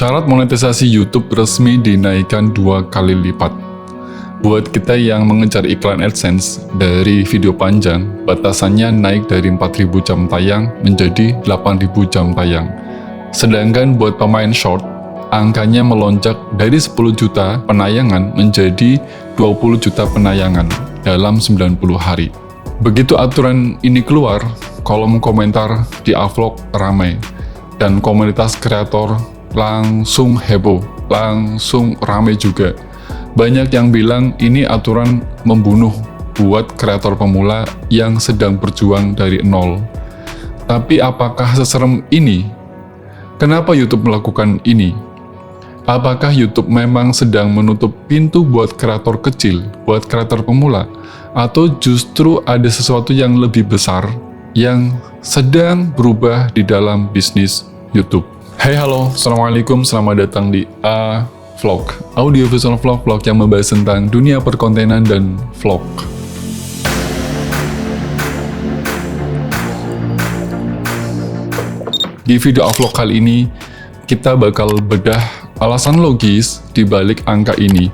Syarat monetisasi YouTube resmi dinaikkan 2 kali lipat. Buat kita yang mengejar iklan AdSense dari video panjang, batasannya naik dari 4.000 jam tayang menjadi 8.000 jam tayang. Sedangkan buat pemain short, angkanya melonjak dari 10 juta penayangan menjadi 20 juta penayangan dalam 90 hari. Begitu aturan ini keluar, kolom komentar di Avlog ramai, dan komunitas kreator langsung heboh, langsung ramai juga. Banyak yang bilang ini aturan membunuh buat kreator pemula yang sedang berjuang dari nol. Tapi apakah seserem ini? Kenapa YouTube melakukan ini? Apakah YouTube memang sedang menutup pintu buat kreator kecil, buat kreator pemula? Atau justru ada sesuatu yang lebih besar yang sedang berubah di dalam bisnis YouTube? Hai halo, Assalamualaikum, selamat datang di Vlog, audio visual vlog yang membahas tentang dunia perkontenan dan vlog. Di video vlog kali ini, kita bakal bedah alasan logis di balik angka ini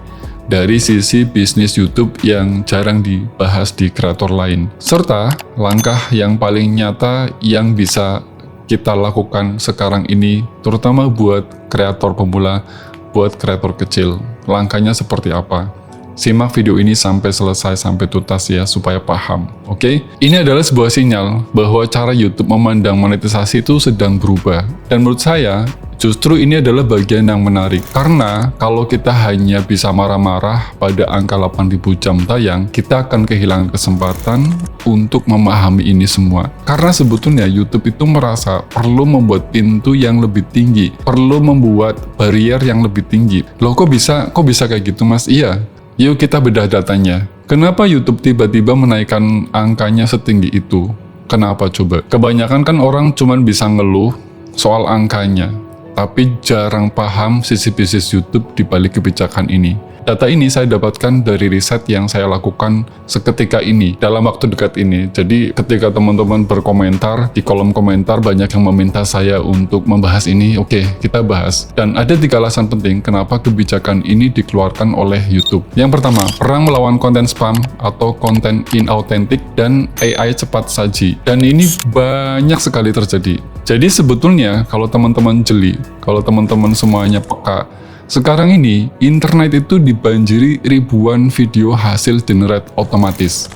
dari sisi bisnis YouTube yang jarang dibahas di kreator lain, serta langkah yang paling nyata yang bisa kita lakukan sekarang ini, terutama buat kreator pemula, buat kreator kecil. Langkahnya seperti apa? Simak video ini sampai selesai, sampai tuntas ya, supaya paham. Oke? Ini adalah sebuah sinyal bahwa cara YouTube memandang monetisasi itu sedang berubah. Dan menurut saya, justru ini adalah bagian yang menarik. Karena kalau kita hanya bisa marah-marah pada angka 8.000 jam tayang, kita akan kehilangan kesempatan untuk memahami ini semua. Karena sebetulnya YouTube itu merasa perlu membuat pintu yang lebih tinggi, perlu membuat barrier yang lebih tinggi. Loh kok bisa kayak gitu mas? Iya, yuk kita bedah datanya. Kenapa YouTube tiba-tiba menaikkan angkanya setinggi itu? Kenapa coba? Kebanyakan kan orang cuman bisa ngeluh soal angkanya, tapi jarang paham sisi bisnis YouTube di balik kebijakan ini. Data ini saya dapatkan dari riset yang saya lakukan seketika ini, dalam waktu dekat ini. Jadi ketika teman-teman berkomentar, di kolom komentar banyak yang meminta saya untuk membahas ini, oke, kita bahas. Dan ada 3 alasan penting kenapa kebijakan ini dikeluarkan oleh YouTube. Yang pertama, perang melawan konten spam atau konten inauthentic dan AI cepat saji. Dan ini banyak sekali terjadi. Jadi sebetulnya kalau teman-teman jeli, kalau teman-teman semuanya peka, sekarang ini internet itu dibanjiri ribuan video hasil generate otomatis.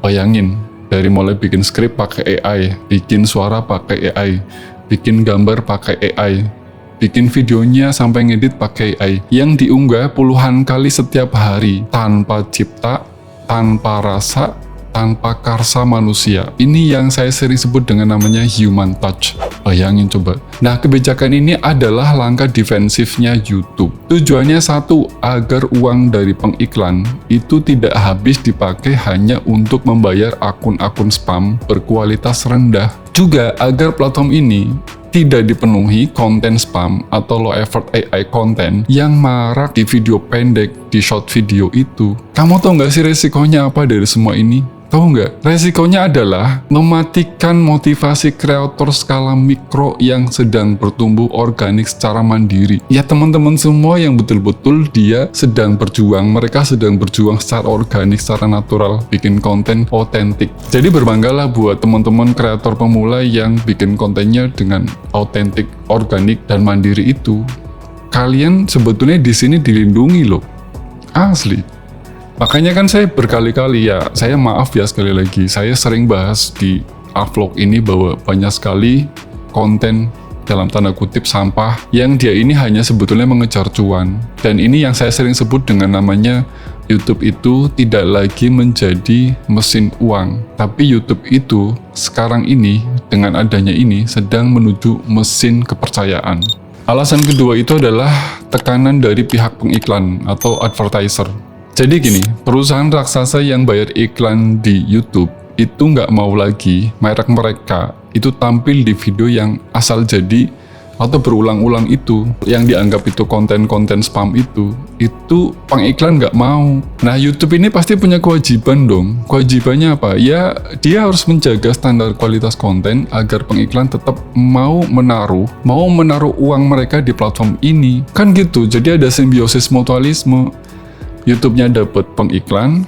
Bayangin, dari mulai bikin skrip pakai AI, bikin suara pakai AI, bikin gambar pakai AI, bikin videonya sampai ngedit pakai AI, yang diunggah puluhan kali setiap hari, tanpa cipta, tanpa rasa, tanpa karsa manusia. Ini yang saya sering sebut dengan namanya human touch. Bayangin coba. Nah, kebijakan ini adalah langkah defensifnya YouTube. Tujuannya satu, agar uang dari pengiklan itu tidak habis dipakai hanya untuk membayar akun-akun spam berkualitas rendah. Juga agar platform ini tidak dipenuhi konten spam atau low effort AI konten yang marak di video pendek, di short video itu. Kamu tahu nggak sih resikonya apa dari semua ini? Tahu nggak? Resikonya adalah mematikan motivasi kreator skala mikro yang sedang bertumbuh organik secara mandiri. Ya teman-teman semua yang betul-betul dia sedang berjuang, mereka sedang berjuang secara organik, secara natural, bikin konten otentik. Jadi berbanggalah buat teman-teman kreator pemula yang bikin kontennya dengan otentik, organik, dan mandiri itu. Kalian sebetulnya di sini dilindungi loh. Asli. Makanya kan saya berkali-kali ya, saya maaf ya sekali lagi, saya sering bahas di vlog ini bahwa banyak sekali konten dalam tanda kutip sampah yang dia ini hanya sebetulnya mengejar cuan. Dan ini yang saya sering sebut dengan namanya YouTube itu tidak lagi menjadi mesin uang, tapi YouTube itu sekarang ini dengan adanya ini sedang menuju mesin kepercayaan. Alasan kedua itu adalah tekanan dari pihak pengiklan atau advertiser. Jadi gini, perusahaan raksasa yang bayar iklan di YouTube itu nggak mau lagi merek mereka itu tampil di video yang asal jadi atau berulang-ulang itu, yang dianggap itu konten-konten spam itu pengiklan nggak mau. Nah, YouTube ini pasti punya kewajiban dong. Kewajibannya apa? Ya, dia harus menjaga standar kualitas konten agar pengiklan tetap mau menaruh uang mereka di platform ini. Kan gitu, jadi ada simbiosis mutualisme. YouTube-nya dapat pengiklan,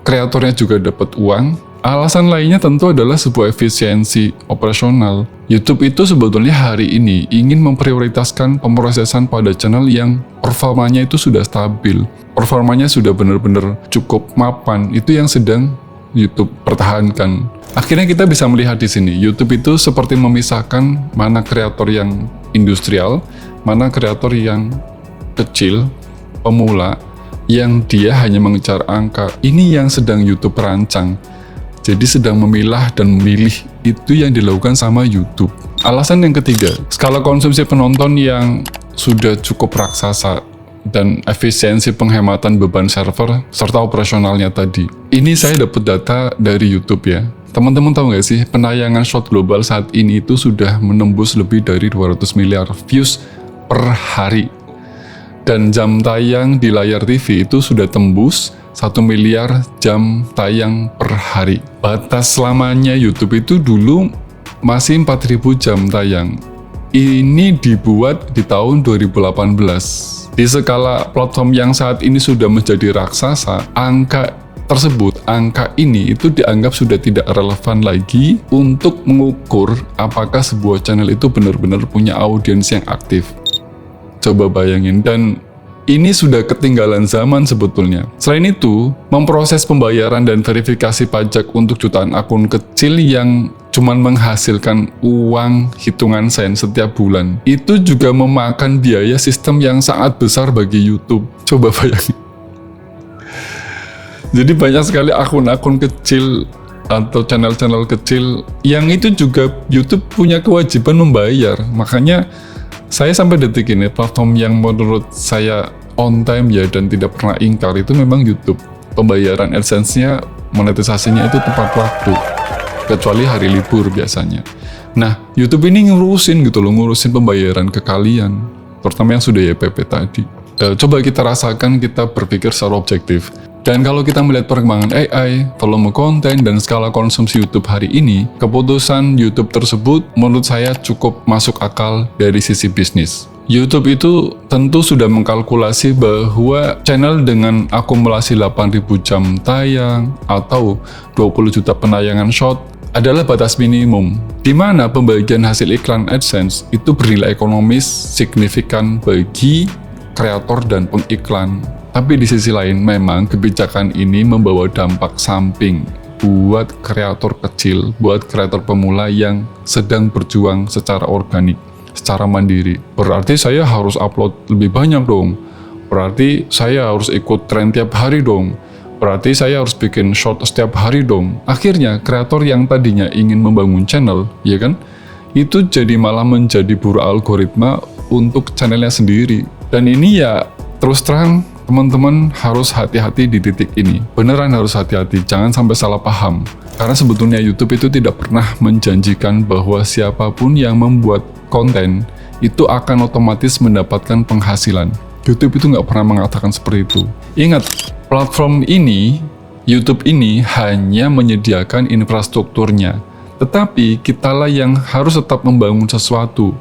kreatornya juga dapat uang. Alasan lainnya tentu adalah sebuah efisiensi operasional. YouTube itu sebetulnya hari ini ingin memprioritaskan pemrosesan pada channel yang performanya itu sudah stabil. Performanya sudah benar-benar cukup mapan. Itu yang sedang YouTube pertahankan. Akhirnya kita bisa melihat di sini, YouTube itu seperti memisahkan mana kreator yang industrial, mana kreator yang kecil, pemula, yang dia hanya mengejar angka. Ini yang sedang YouTube rancang. Jadi sedang memilah dan memilih, itu yang dilakukan sama YouTube. Alasan yang ketiga, skala konsumsi penonton yang sudah cukup raksasa dan efisiensi penghematan beban server serta operasionalnya tadi. Ini saya dapat data dari YouTube ya. Teman-teman tahu nggak sih, penayangan short global saat ini itu sudah menembus lebih dari 200 miliar views per hari. Dan jam tayang di layar TV itu sudah tembus 1 miliar jam tayang per hari. Batas lamanya YouTube itu dulu masih 4.000 jam tayang. Ini dibuat di tahun 2018. Di skala platform yang saat ini sudah menjadi raksasa, angka ini itu dianggap sudah tidak relevan lagi untuk mengukur apakah sebuah channel itu benar-benar punya audiens yang aktif. Coba bayangin, dan ini sudah ketinggalan zaman sebetulnya. Selain itu, memproses pembayaran dan verifikasi pajak untuk jutaan akun kecil yang cuman menghasilkan uang hitungan sen setiap bulan, itu juga memakan biaya sistem yang sangat besar bagi YouTube. Coba bayangin. Jadi banyak sekali akun-akun kecil atau channel-channel kecil yang itu juga YouTube punya kewajiban membayar. Makanya saya sampai detik ini, platform yang menurut saya on time ya dan tidak pernah ingkar itu memang YouTube. Pembayaran AdSense-nya, monetisasinya itu tepat waktu, kecuali hari libur biasanya. Nah, YouTube ini ngurusin pembayaran ke kalian, terutama yang sudah YPP tadi. Coba kita rasakan, kita berpikir secara objektif. Dan kalau kita melihat perkembangan AI, volume konten, dan skala konsumsi YouTube hari ini, keputusan YouTube tersebut menurut saya cukup masuk akal dari sisi bisnis. YouTube itu tentu sudah mengkalkulasi bahwa channel dengan akumulasi 8.000 jam tayang atau 20 juta penayangan short adalah batas minimum, di mana pembagian hasil iklan AdSense itu bernilai ekonomis signifikan bagi kreator dan pengiklan. Tapi di sisi lain, memang kebijakan ini membawa dampak samping buat kreator kecil, buat kreator pemula yang sedang berjuang secara organik, secara mandiri. Berarti saya harus upload lebih banyak dong. Berarti saya harus ikut tren tiap hari dong. Berarti saya harus bikin short setiap hari dong. Akhirnya, kreator yang tadinya ingin membangun channel, ya kan, itu jadi malah menjadi buruh algoritma untuk channelnya sendiri. Dan ini ya, terus terang, teman-teman harus hati-hati di titik ini. Beneran harus hati-hati, jangan sampai salah paham. Karena sebetulnya YouTube itu tidak pernah menjanjikan bahwa siapapun yang membuat konten itu akan otomatis mendapatkan penghasilan. YouTube itu nggak pernah mengatakan seperti itu. Ingat, platform ini, YouTube ini hanya menyediakan infrastrukturnya. Tetapi kitalah yang harus tetap membangun sesuatu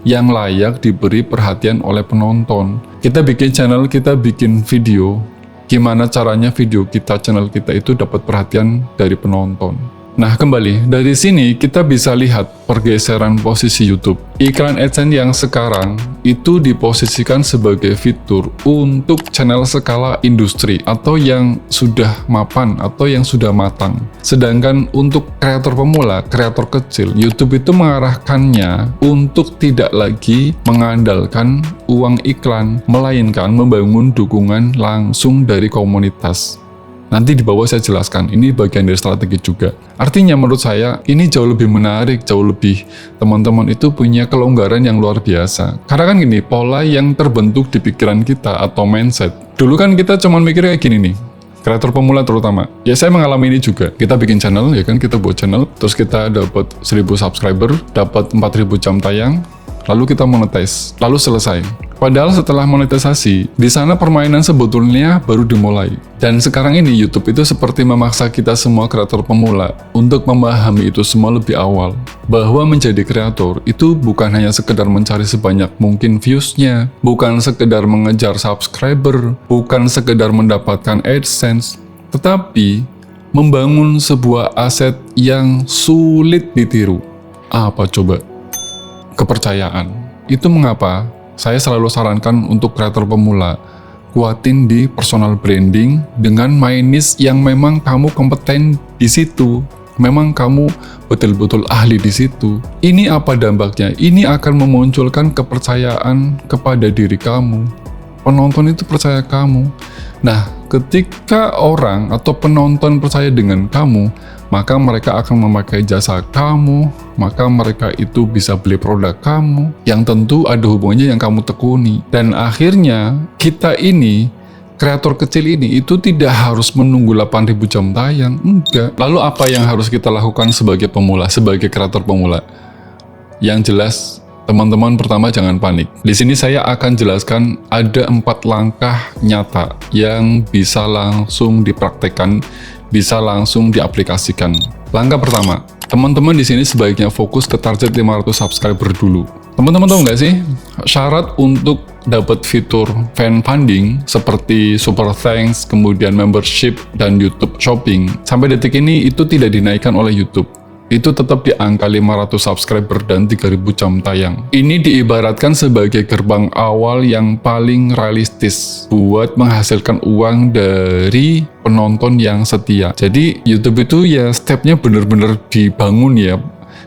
yang layak diberi perhatian oleh penonton. Kita bikin channel, kita bikin video. Gimana caranya video kita, channel kita itu dapat perhatian dari penonton. Nah, kembali, dari sini kita bisa lihat pergeseran posisi YouTube. Iklan AdSense yang sekarang itu diposisikan sebagai fitur untuk channel skala industri atau yang sudah mapan atau yang sudah matang. Sedangkan untuk kreator pemula, kreator kecil, YouTube itu mengarahkannya untuk tidak lagi mengandalkan uang iklan, melainkan membangun dukungan langsung dari komunitas. Nanti di bawah saya jelaskan, ini bagian dari strategi juga. Artinya menurut saya, ini jauh lebih menarik, jauh lebih teman-teman itu punya kelonggaran yang luar biasa. Karena kan gini, pola yang terbentuk di pikiran kita atau mindset. Dulu kan kita cuma mikir kayak gini nih, kreator pemula terutama. Ya saya mengalami ini juga. Kita bikin channel, ya kan, kita buat channel, terus kita dapat 1.000 subscriber, dapat 4.000 jam tayang, lalu kita monetize, lalu selesai. Padahal setelah monetisasi, di sana permainan sebetulnya baru dimulai. Dan sekarang ini YouTube itu seperti memaksa kita semua kreator pemula untuk memahami itu semua lebih awal. Bahwa menjadi kreator itu bukan hanya sekedar mencari sebanyak mungkin views-nya, bukan sekedar mengejar subscriber, bukan sekedar mendapatkan AdSense, tetapi membangun sebuah aset yang sulit ditiru. Apa coba? Kepercayaan. Itu mengapa saya selalu sarankan untuk kreator pemula, kuatin di personal branding dengan main niche yang memang kamu kompeten di situ. Memang kamu betul-betul ahli di situ. Ini apa dampaknya? Ini akan memunculkan kepercayaan kepada diri kamu. Penonton itu percaya kamu. Nah, ketika orang atau penonton percaya dengan kamu, maka mereka akan memakai jasa kamu, maka mereka itu bisa beli produk kamu, yang tentu ada hubungannya yang kamu tekuni. Dan akhirnya, kita ini, kreator kecil ini, itu tidak harus menunggu 8.000 jam tayang, enggak. Lalu apa yang harus kita lakukan sebagai pemula, sebagai kreator pemula? Yang jelas, teman-teman, pertama jangan panik. Di sini saya akan jelaskan ada 4 langkah nyata yang bisa langsung dipraktekkan, bisa langsung diaplikasikan. Langkah pertama, teman-teman di sini sebaiknya fokus ke target 500 subscriber dulu. Teman-teman tahu nggak sih, syarat untuk dapat fitur fan funding seperti super thanks, kemudian membership, dan YouTube Shopping, sampai detik ini itu tidak dinaikkan oleh YouTube. Itu tetap di angka 500 subscriber dan 3.000 jam tayang. Ini diibaratkan sebagai gerbang awal yang paling realistis buat menghasilkan uang dari penonton yang setia. Jadi YouTube itu ya stepnya benar-benar dibangun ya.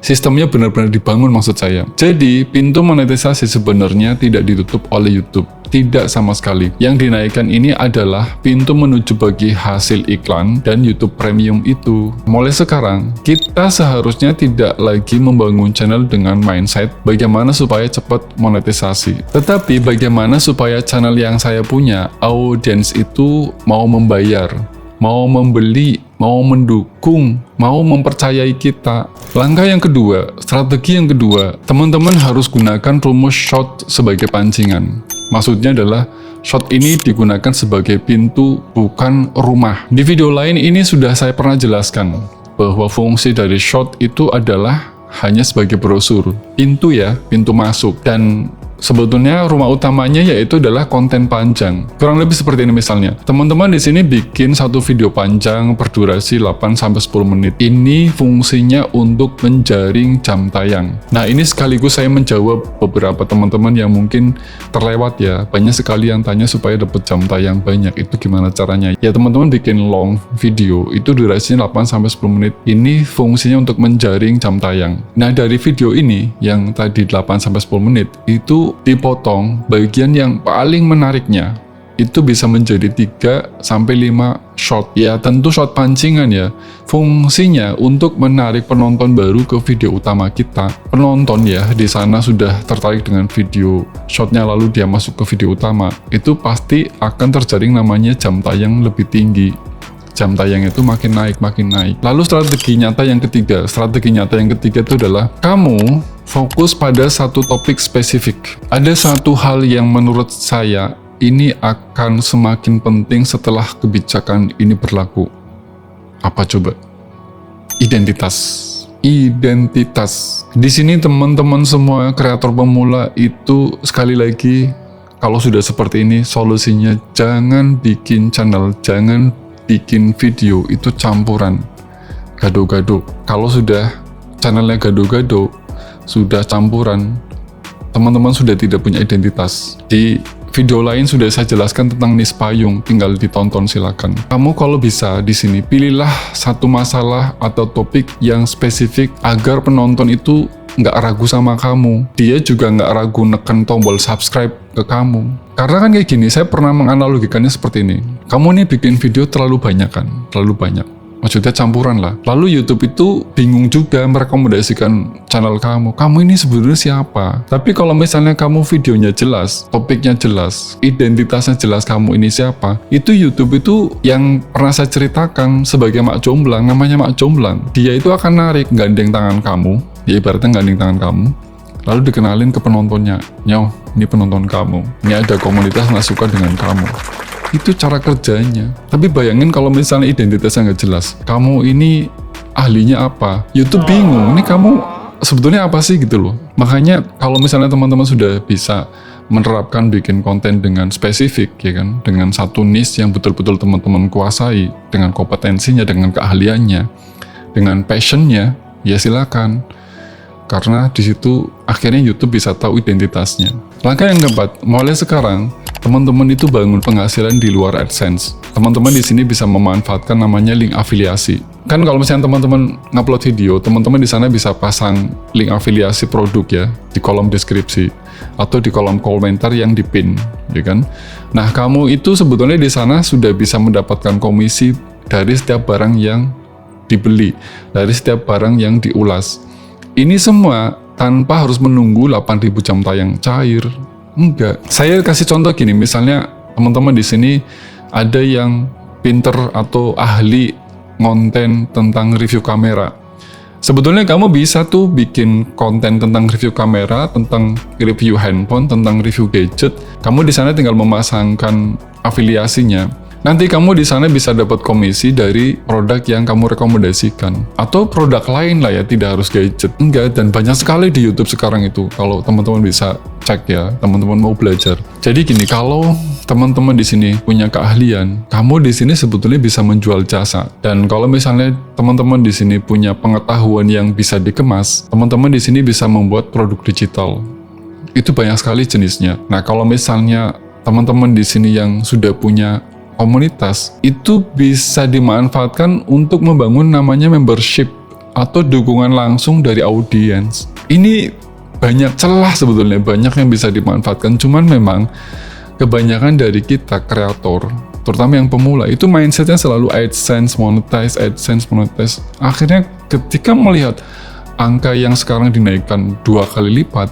Sistemnya benar-benar dibangun maksud saya. Jadi pintu monetisasi sebenarnya tidak ditutup oleh YouTube. Tidak sama sekali. Yang dinaikkan ini adalah pintu menuju bagi hasil iklan dan YouTube Premium itu. Mulai sekarang, kita seharusnya tidak lagi membangun channel dengan mindset bagaimana supaya cepat monetisasi. Tetapi bagaimana supaya channel yang saya punya, audiens itu mau membayar, mau membeli, mau mendukung, mau mempercayai kita. Langkah yang kedua, strategi yang kedua, teman-teman harus gunakan rumus short sebagai pancingan. Maksudnya adalah short ini digunakan sebagai pintu, bukan rumah. Di video lain ini sudah saya pernah jelaskan bahwa fungsi dari short itu adalah hanya sebagai brosur, pintu ya, pintu masuk. Dan sebetulnya rumah utamanya yaitu adalah konten panjang. Kurang lebih seperti ini misalnya. Teman-teman di sini bikin satu video panjang berdurasi 8-10 menit. Ini fungsinya untuk menjaring jam tayang. Nah, ini sekaligus saya menjawab beberapa teman-teman yang mungkin terlewat ya. Banyak sekali yang tanya supaya dapat jam tayang banyak. Itu gimana caranya? Ya, teman-teman bikin long video. Itu durasinya 8-10 menit. Ini fungsinya untuk menjaring jam tayang. Nah, dari video ini yang tadi 8-10 menit itu dipotong bagian yang paling menariknya, itu bisa menjadi 3-5 short. Ya tentu short pancingan ya. Fungsinya untuk menarik penonton baru ke video utama kita. Penonton ya di sana sudah tertarik dengan video shortnya lalu dia masuk ke video utama. Itu pasti akan terjaring namanya jam tayang lebih tinggi. Jam tayang itu makin naik, makin naik. Lalu strategi nyata yang ketiga itu adalah kamu fokus pada satu topik spesifik. Ada satu hal yang menurut saya ini akan semakin penting setelah kebijakan ini berlaku. Apa coba? Identitas. Di sini teman-teman semua kreator pemula itu sekali lagi kalau sudah seperti ini solusinya jangan bikin channel, jangan bikin video itu campuran, gado-gado. Kalau sudah channelnya gado-gado, sudah campuran, teman-teman sudah tidak punya identitas. Di video lain sudah saya jelaskan tentang niche payung, tinggal ditonton silakan. Kamu kalau bisa di sini pilihlah satu masalah atau topik yang spesifik agar penonton itu nggak ragu sama kamu. Dia juga nggak ragu neken tombol subscribe ke kamu. Karena kan kayak gini, saya pernah menganalogikannya seperti ini. Kamu nih bikin video terlalu banyak kan? Terlalu banyak. Maksudnya campuran lah. Lalu YouTube itu bingung juga merekomendasikan channel kamu. Kamu ini sebenarnya siapa? Tapi kalau misalnya kamu videonya jelas, topiknya jelas, identitasnya jelas kamu ini siapa, itu YouTube itu yang pernah saya ceritakan sebagai Mak Jomblang, namanya Mak Jomblang. Dia itu akan narik, gandeng tangan kamu, ya ibaratnya gandeng tangan kamu. lalu dikenalin ke penontonnya, nyoh, ini penonton kamu, ini ada komunitas nggak suka dengan kamu. Itu cara kerjanya. Tapi bayangin kalau misalnya identitasnya nggak jelas, kamu ini ahlinya apa? YouTube bingung, ini kamu sebetulnya apa sih gitu loh. Makanya kalau misalnya teman-teman sudah bisa menerapkan bikin konten dengan spesifik, ya kan, dengan satu niche yang betul-betul teman-teman kuasai, dengan kompetensinya, dengan keahliannya, dengan passionnya, ya silakan. Karena di situ akhirnya YouTube bisa tahu identitasnya. Langkah yang keempat, mulai sekarang teman-teman itu bangun penghasilan di luar AdSense. Teman-teman di sini bisa memanfaatkan namanya link afiliasi. Kan kalau misalnya teman-teman ngupload video, teman-teman di sana bisa pasang link afiliasi produk ya di kolom deskripsi atau di kolom komentar yang dipin, ya kan? Nah, kamu itu sebetulnya di sana sudah bisa mendapatkan komisi dari setiap barang yang dibeli, dari setiap barang yang diulas. Ini semua tanpa harus menunggu 8.000 jam tayang cair. Enggak. Saya kasih contoh gini, misalnya teman-teman di sini ada yang pinter atau ahli konten tentang review kamera. Sebetulnya kamu bisa tuh bikin konten tentang review kamera, tentang review handphone, tentang review gadget. Kamu di sana tinggal memasangkan afiliasinya. Nanti kamu di sana bisa dapat komisi dari produk yang kamu rekomendasikan. Atau produk lain lah ya, tidak harus gadget. Enggak, dan banyak sekali di YouTube sekarang itu. Kalau teman-teman bisa cek ya, teman-teman mau belajar. Jadi gini, kalau teman-teman di sini punya keahlian, kamu di sini sebetulnya bisa menjual jasa. Dan kalau misalnya teman-teman di sini punya pengetahuan yang bisa dikemas, teman-teman di sini bisa membuat produk digital. Itu banyak sekali jenisnya. Nah, kalau misalnya teman-teman di sini yang sudah punya komunitas, itu bisa dimanfaatkan untuk membangun namanya membership atau dukungan langsung dari audiens. Ini banyak celah sebetulnya, banyak yang bisa dimanfaatkan. Cuman memang kebanyakan dari kita kreator, terutama yang pemula, itu mindsetnya selalu AdSense monetize, AdSense monetize. Akhirnya ketika melihat angka yang sekarang dinaikkan 2 kali lipat,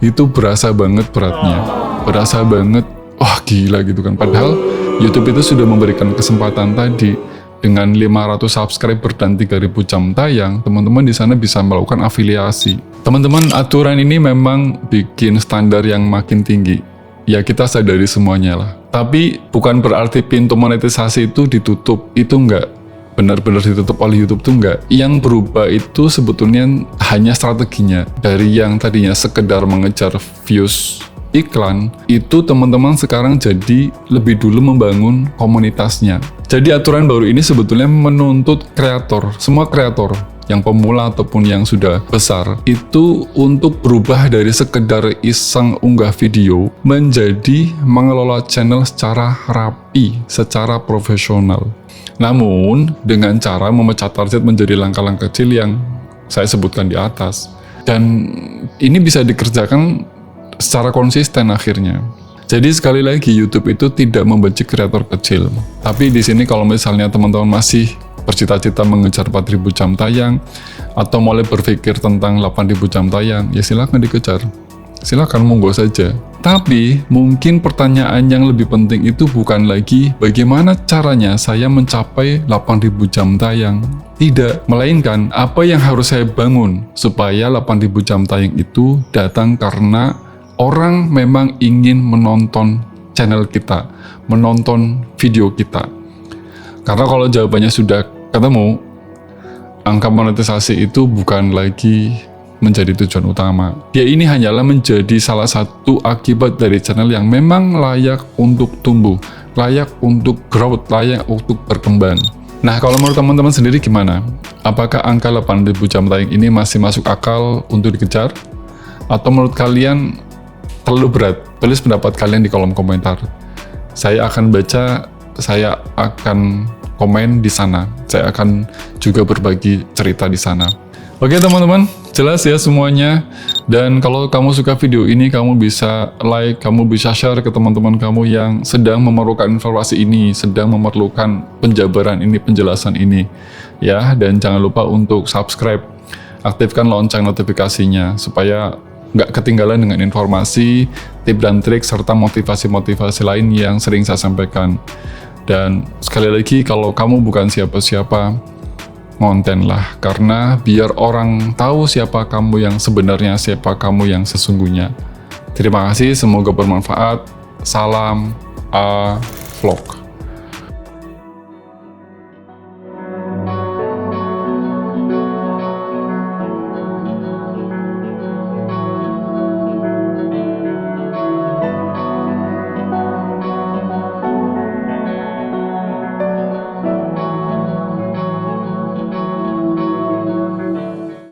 itu berasa banget beratnya, berasa banget, wah gila gitu kan. Padahal YouTube itu sudah memberikan kesempatan tadi dengan 500 subscriber dan 3.000 jam tayang, teman-teman di sana bisa melakukan afiliasi. Teman-teman, aturan ini memang bikin standar yang makin tinggi. Ya kita sadari semuanya lah. Tapi bukan berarti pintu monetisasi itu ditutup. Itu enggak benar-benar ditutup oleh YouTube tuh enggak. Yang berubah itu sebetulnya hanya strateginya. Dari yang tadinya sekedar mengejar views iklan, itu teman-teman sekarang jadi lebih dulu membangun komunitasnya. Jadi aturan baru ini sebetulnya menuntut kreator, semua kreator yang pemula ataupun yang sudah besar, itu untuk berubah dari sekedar iseng unggah video menjadi mengelola channel secara rapi, secara profesional. Namun dengan cara memecah target menjadi langkah-langkah kecil yang saya sebutkan di atas. Dan ini bisa dikerjakan secara konsisten akhirnya. Jadi sekali lagi YouTube itu tidak membenci kreator kecil. Tapi di sini kalau misalnya teman-teman masih bercita-cita mengejar 4.000 jam tayang atau mulai berpikir tentang 8.000 jam tayang, ya silakan dikejar. Silakan, monggo saja. Tapi mungkin pertanyaan yang lebih penting itu bukan lagi bagaimana caranya saya mencapai 8.000 jam tayang. Tidak, melainkan apa yang harus saya bangun supaya 8.000 jam tayang itu datang karena orang memang ingin menonton channel kita, menonton video kita. Karena kalau jawabannya sudah ketemu, angka monetisasi itu bukan lagi menjadi tujuan utama. Dia ini hanyalah menjadi salah satu akibat dari channel yang memang layak untuk tumbuh, layak untuk growth, layak untuk berkembang. Nah, kalau menurut teman-teman sendiri gimana? Apakah angka 8.000 jam tayang ini masih masuk akal untuk dikejar? Atau menurut kalian terlalu berat? Tulis pendapat kalian di kolom komentar. Saya akan baca, saya akan komen di sana. Saya akan juga berbagi cerita di sana. Oke teman-teman, jelas ya semuanya. Dan kalau kamu suka video ini, kamu bisa like, kamu bisa share ke teman-teman kamu yang sedang memerlukan informasi ini, sedang memerlukan penjabaran ini, penjelasan ini. Ya, dan jangan lupa untuk subscribe, aktifkan lonceng notifikasinya supaya nggak ketinggalan dengan informasi, tips dan trik, serta motivasi-motivasi lain yang sering saya sampaikan. Dan sekali lagi, kalau kamu bukan siapa-siapa, ngonten lah, karena biar orang tahu siapa kamu yang sebenarnya, siapa kamu yang sesungguhnya. Terima kasih, semoga bermanfaat. Salam A Vlog.